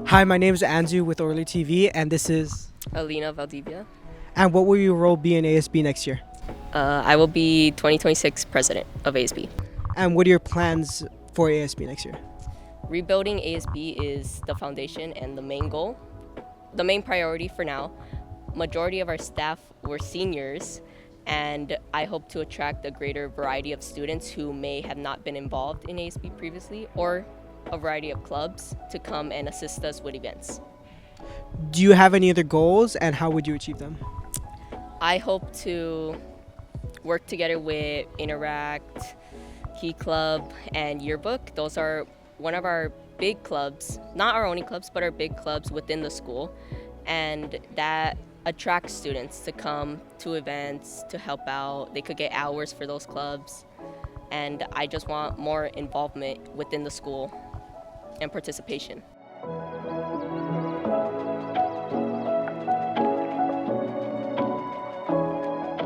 Hi, my name is Anzu with OilerTV, and this is. Alina Valdivia. And what will your role be in ASB next year? I will be 2026 president of ASB. And what are your plans for ASB next year? Rebuilding ASB is the foundation and the main goal. The main priority for now. Majority of our staff were seniors, and I hope to attract a greater variety of students who may have not been involved in ASB previously, or a variety of clubs to come and assist us with events. Do you have any other goals, and how would you achieve them? I hope to work together with Interact, Key Club, and Yearbook. Those are one of our big clubs, not our only clubs, but our big clubs within the school, and that attracts students to come to events, to help out. They could get hours for those clubs, and I just want more involvement within the school and participation.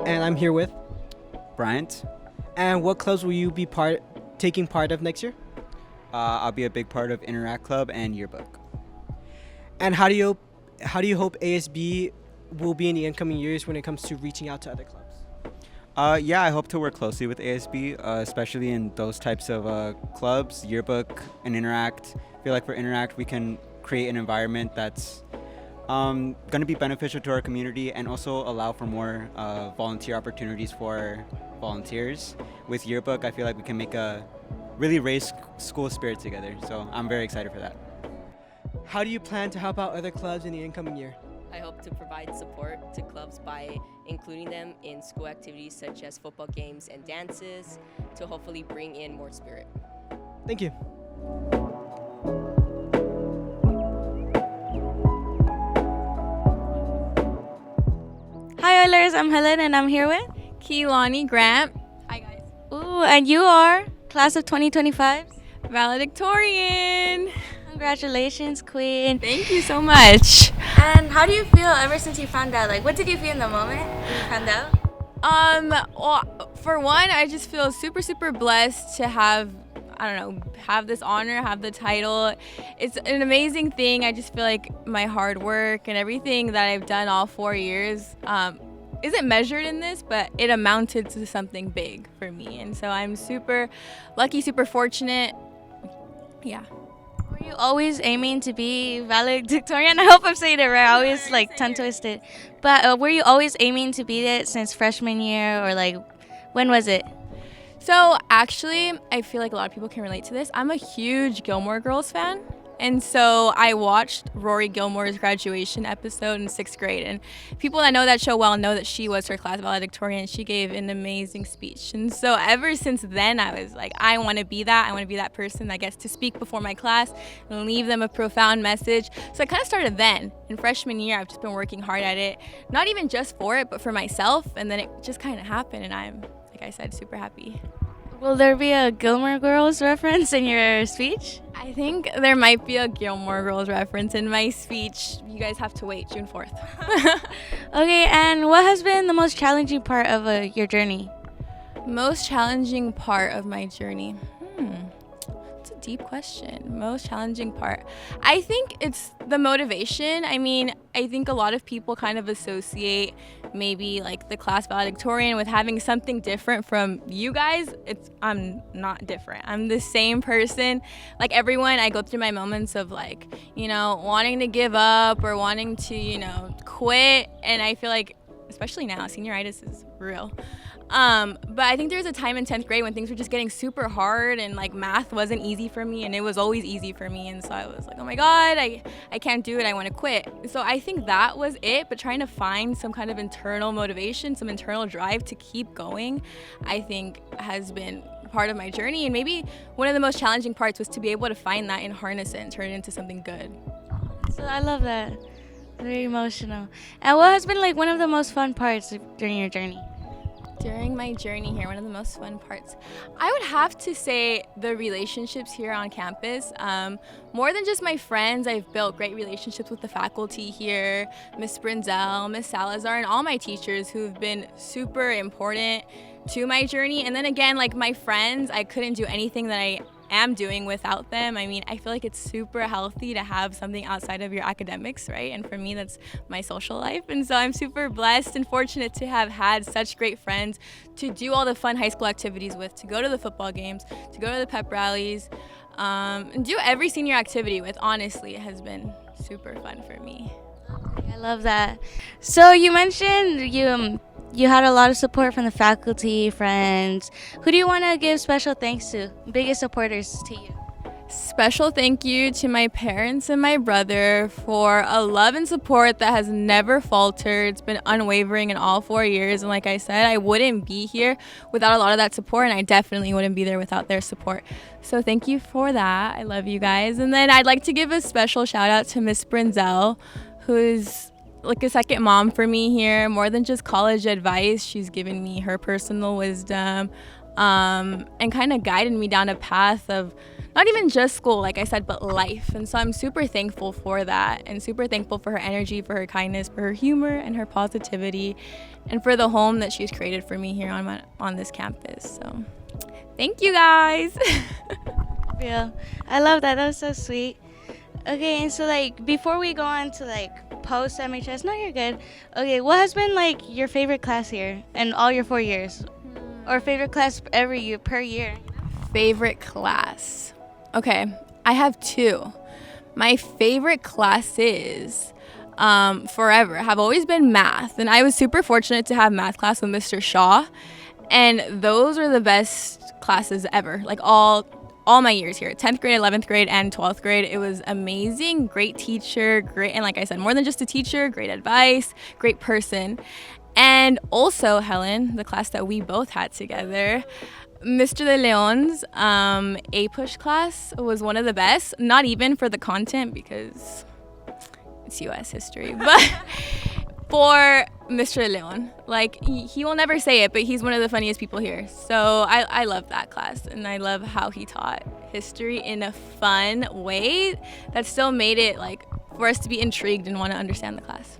And I'm here with. Bryant. And what clubs will you be taking part of next year? I'll be a big part of Interact Club and Yearbook. And how do you hope ASB will be in the incoming years when it comes to reaching out to other clubs? I hope to work closely with ASB, especially in those types of clubs, Yearbook and Interact. I feel like for Interact, we can create an environment that's going to be beneficial to our community and also allow for more volunteer opportunities for volunteers. With Yearbook, I feel like we can really raise school spirit together. So I'm very excited for that. How do you plan to help out other clubs in the incoming year? I hope to provide support to clubs by including them in school activities such as football games and dances to hopefully bring in more spirit. Thank you. Hi Oilers, I'm Helen and I'm here with Keelani Grant. Hi guys. Ooh, and you are class of 2025? Valedictorian. Congratulations, Queen. Thank you so much. And how do you feel ever since you found out? Like, what did you feel in the moment when you found out? Well, for one, I just feel super, super blessed to have this honor, have the title. It's an amazing thing. I just feel like my hard work and everything that I've done all 4 years isn't measured in this, but it amounted to something big for me. And so I'm super lucky, super fortunate. Yeah. Were you always aiming to be valedictorian? I hope I'm saying it right. I always tongue twisted. But were you always aiming to be it since freshman year, or when was it? So actually, I feel like a lot of people can relate to this. I'm a huge Gilmore Girls fan. And so I watched Rory Gilmore's graduation episode in 6th grade. And people that know that show well know that she was her class valedictorian. She gave an amazing speech. And so ever since then, I was like, I want to be that. I want to be that person that gets to speak before my class and leave them a profound message. So I kind of started then. In freshman year, I've just been working hard at it. Not even just for it, but for myself. And then it just kind of happened. And I'm, like I said, super happy. Will there be a Gilmore Girls reference in your speech? I think there might be a Gilmore Girls reference in my speech. You guys have to wait, June 4th. Okay, and what has been the most challenging part of your journey? Most challenging part of my journey? It's a deep question. Most challenging part. I think it's the motivation. I mean, I think a lot of people kind of associate maybe like the class valedictorian with having something different from you guys. I'm not different. I'm the same person. Like everyone, I go through my moments of wanting to give up or wanting to, quit. And I feel like, especially now, senioritis is real. But I think there was a time in 10th grade when things were just getting super hard and math wasn't easy for me, and it was always easy for me. And so I was like, oh my God, I can't do it. I want to quit. So I think that was it. But trying to find some kind of internal motivation, some internal drive to keep going, I think has been part of my journey. And maybe one of the most challenging parts was to be able to find that and harness it and turn it into something good. So I love that. Very emotional. And what has been one of the most fun parts during your journey? During my journey here, one of the most fun parts, I would have to say the relationships here on campus. More than just my friends, I've built great relationships with the faculty here, Miss Brinzel, Miss Salazar, and all my teachers who've been super important to my journey. And then again, my friends, I couldn't do anything that I am doing without them. I mean, I feel like it's super healthy to have something outside of your academics, right? And for me, that's my social life. And so I'm super blessed and fortunate to have had such great friends to do all the fun high school activities with, to go to the football games, to go to the pep rallies, and do every senior activity with. Honestly, it has been super fun for me. I love that. So you mentioned you had a lot of support from the faculty, friends. Who do you want to give special thanks to? Biggest supporters to you? Special thank you to my parents and my brother for a love and support that has never faltered. It's been unwavering in all 4 years. And like I said, I wouldn't be here without a lot of that support, and I definitely wouldn't be there without their support. So thank you for that. I love you guys. And then I'd like to give a special shout out to Miss Brinzel, who's like a second mom for me here. More than just college advice, she's given me her personal wisdom, and kind of guided me down a path of not even just school, like I said, but life. And so I'm super thankful for that, and super thankful for her energy, for her kindness, for her humor and her positivity, and for the home that she's created for me here on this campus. So thank you guys. Yeah, I love that. That was so sweet. Okay, and so like before we go on to like post MHS, no, you're good. Okay, what has been like your favorite class here in all your 4 years, or favorite class every year per year? Favorite class. Okay, I have two. My favorite classes forever have always been math, and I was super fortunate to have math class with Mr. Shaw, and those are the best classes ever. Like all my years here, 10th grade, 11th grade, and 12th grade. It was amazing, great teacher, great, and like I said, more than just a teacher, great advice, great person. And also, Helen, the class that we both had together, Mr. De Leon's A-Push class was one of the best, not even for the content because it's U.S. history, but for Mr. De Leon. Like, he will never say it, but he's one of the funniest people here. So I love that class, and I love how he taught history in a fun way that still made it, like, for us to be intrigued and want to understand the class.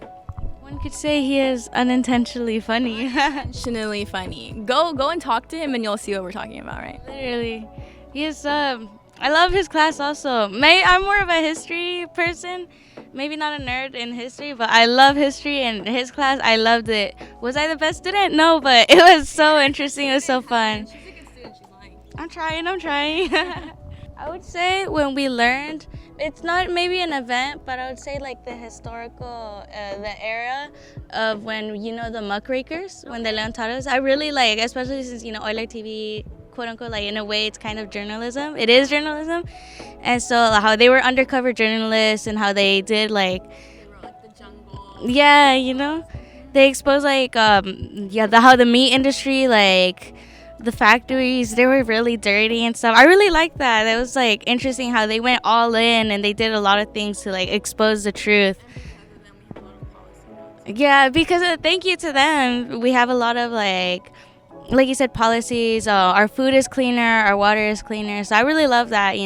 One could say he is unintentionally funny. Intentionally funny. Go and talk to him, and you'll see what we're talking about, right? Literally. He is, I love his class also. I'm more of a history person. Maybe not a nerd in history, but I love history, and his class, I loved it. Was I the best student? No, but it was so interesting. It was so fun. She's a good student. She's lying. I'm trying. I would say when we learned, it's not maybe an event, but I would say like the historical, the era of when, the muckrakers, when the Leon taught us. I really like, especially since, OilerTV, quote unquote, like in a way it's kind of journalism. It is journalism. And so how they were undercover journalists and how they did like, They wrote like the jungle. yeah, they exposed like, how the meat industry, like, the factories, they were really dirty and stuff. I really liked that. It was like interesting how they went all in and they did a lot of things to like expose the truth. Yeah, because thank you to them, we have a lot of like you said, policies. Our food is cleaner, our water is cleaner. So I really love that,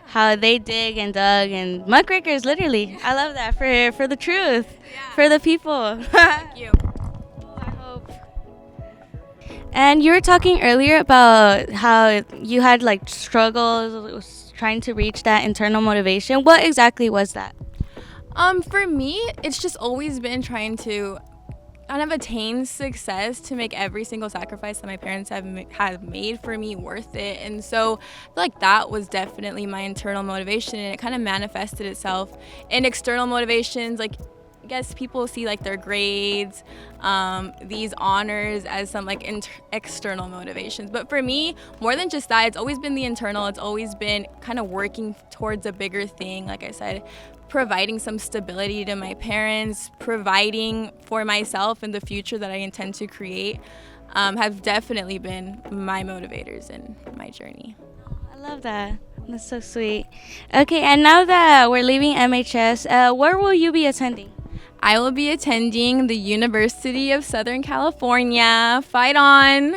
how they dig and dug and muckrakers, literally. I love that for the truth, for the people. Thank you. And you were talking earlier about how you had like struggles trying to reach that internal motivation. What exactly was that? For me, it's just always been trying to kind of attain success, to make every single sacrifice that my parents have made for me worth it. And so I feel like that was definitely my internal motivation, and it kind of manifested itself in external motivations. Like, I guess people see like their grades, these honors as some like external motivations. But for me, more than just that, it's always been the internal. It's always been kind of working towards a bigger thing. Like I said, providing some stability to my parents, providing for myself in the future that I intend to create, have definitely been my motivators in my journey. I love that. That's so sweet. Okay, and now that we're leaving MHS, where will you be attending? I will be attending the University of Southern California. Fight on!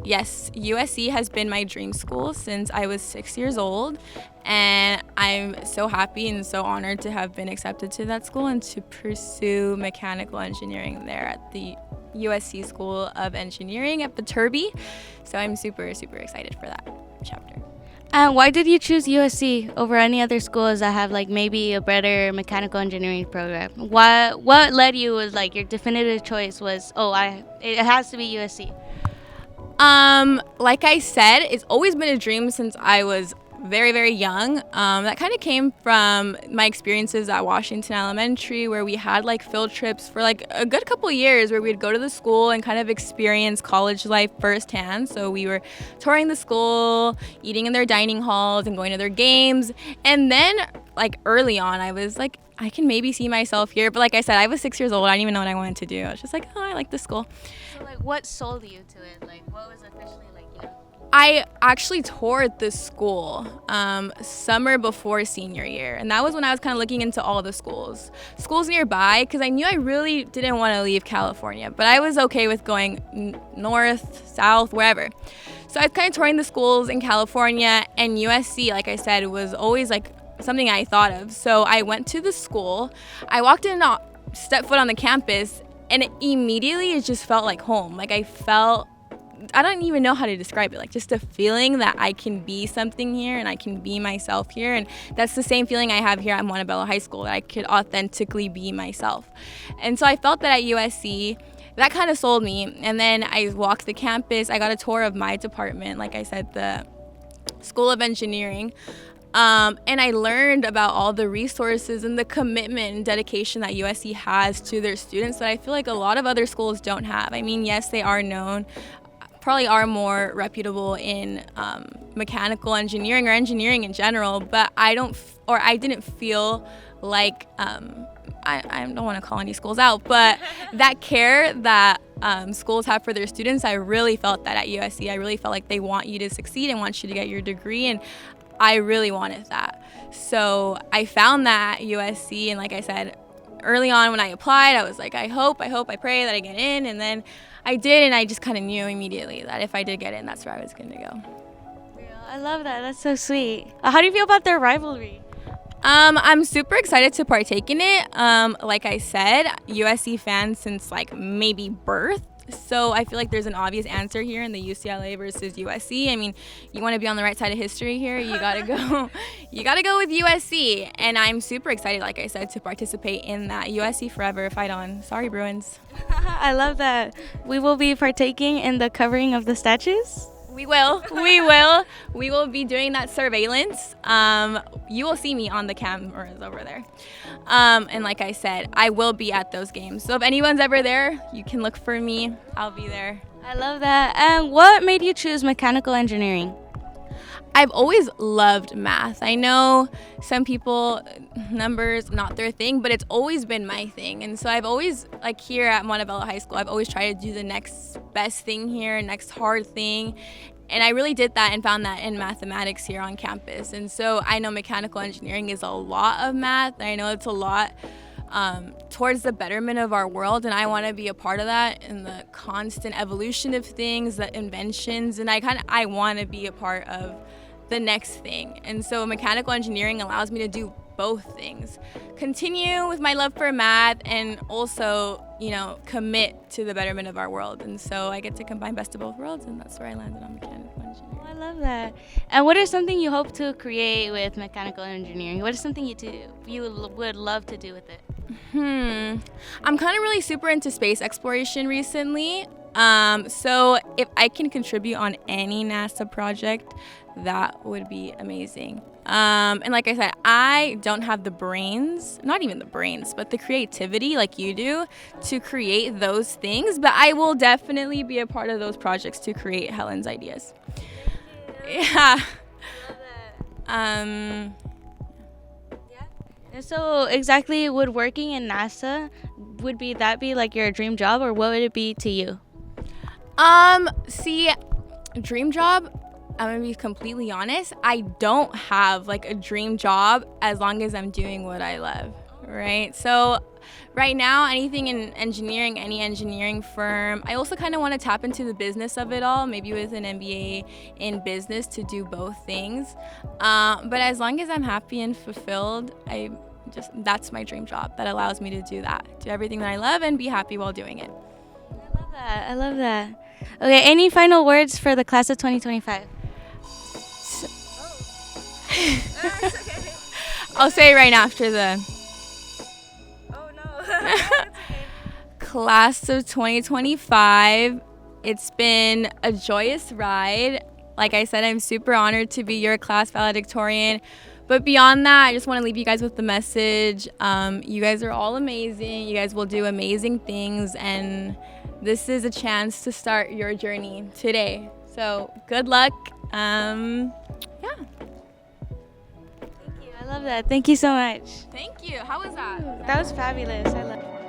Yes, USC has been my dream school since I was 6 years old, and I'm so happy and so honored to have been accepted to that school and to pursue mechanical engineering there at the USC School of Engineering at Viterbi. So I'm super, super excited for that chapter. And why did you choose USC over any other schools that have like maybe a better mechanical engineering program? What led you was like your definitive choice was, it has to be USC? Like I said, it's always been a dream since I was very, very young. That kind of came from my experiences at Washington Elementary, where we had like field trips for like a good couple years where we'd go to the school and kind of experience college life firsthand. So we were touring the school, eating in their dining halls and going to their games. And then like early on, I was like, I can maybe see myself here. But like I said, I was 6 years old. I didn't even know what I wanted to do. I was just like, oh, I like this school. So like what sold you to it? Like what was officially like, I actually toured the school summer before senior year, and that was when I was kind of looking into all the schools nearby, because I knew I really didn't want to leave California, but I was okay with going north, south, wherever. So I was kind of touring the schools in California, and USC, like I said, was always like something I thought of. So I went to the school, I walked in, stepped foot on the campus, and immediately it just felt like home. Like I don't even know how to describe it, like just a feeling that I can be something here and I can be myself here. And that's the same feeling I have here at Montebello High School, that I could authentically be myself. And so I felt that at USC, that kind of sold me. And then I walked the campus, I got a tour of my department, like I said, the School of Engineering. And I learned about all the resources and the commitment and dedication that USC has to their students that I feel like a lot of other schools don't have. I mean, yes, they are known, probably are more reputable in mechanical engineering or engineering in general, but I didn't feel like, I don't want to call any schools out, but that care that schools have for their students, I really felt that at USC. I really felt like they want you to succeed and want you to get your degree, and I really wanted that. So I found that at USC, and like I said, early on when I applied, I was like, I hope, I pray that I get in, and then I did, and I just kind of knew immediately that if I did get in, that's where I was going to go. I love that. That's so sweet. How do you feel about their rivalry? I'm super excited to partake in it. Like I said, USC fan since like maybe birth. So I feel like there's an obvious answer here in the UCLA versus USC. I mean, you want to be on the right side of history here, you gotta go with USC. And I'm super excited, like I said, to participate in that. USC forever, fight on. Sorry, Bruins. I love that. We will be partaking in the covering of the statues. We will be doing that surveillance. You will see me on the cameras over there. And like I said, I will be at those games. So if anyone's ever there, you can look for me. I'll be there. I love that. And what made you choose mechanical engineering? I've always loved math. I know some people, numbers, not their thing, but it's always been my thing. And so I've always, like here at Montebello High School, I've always tried to do the next best thing here, next hard thing. And I really did that and found that in mathematics here on campus. And so I know mechanical engineering is a lot of math. I know it's a lot towards the betterment of our world, and I want to be a part of that in the constant evolution of things, the inventions, and I want to be a part of the next thing. And so mechanical engineering allows me to do both things. Continue with my love for math and also, commit to the betterment of our world. And so I get to combine best of both worlds, and that's where I landed on mechanical engineering. Oh, I love that. And what is something you hope to create with mechanical engineering? What is something you would love to do with it? I'm kind of really super into space exploration recently. So if I can contribute on any NASA project, that would be amazing. And like I said, I don't have the brains, not even the brains, but the creativity like you do to create those things. But I will definitely be a part of those projects to create Helen's ideas. Yeah. And so exactly, would working in NASA, would that be like your dream job, or what would it be to you? See, dream job, I'm gonna be completely honest, I don't have like a dream job as long as I'm doing what I love, right? So right now, anything in engineering, any engineering firm, I also kind of want to tap into the business of it all, maybe with an MBA in business to do both things. But as long as I'm happy and fulfilled, that's my dream job that allows me to do that, do everything that I love and be happy while doing it. I love that. I love that. Okay, any final words for the class of 2025? I'll say it right after the Oh no. class of 2025. It's been a joyous ride. Like I said, I'm super honored to be your class valedictorian. But beyond that, I just want to leave you guys with the message. You guys are all amazing. You guys will do amazing things. And this is a chance to start your journey today. So good luck. Yeah. Thank you. I love that. Thank you so much. Thank you. How was that? That was fabulous. I love it.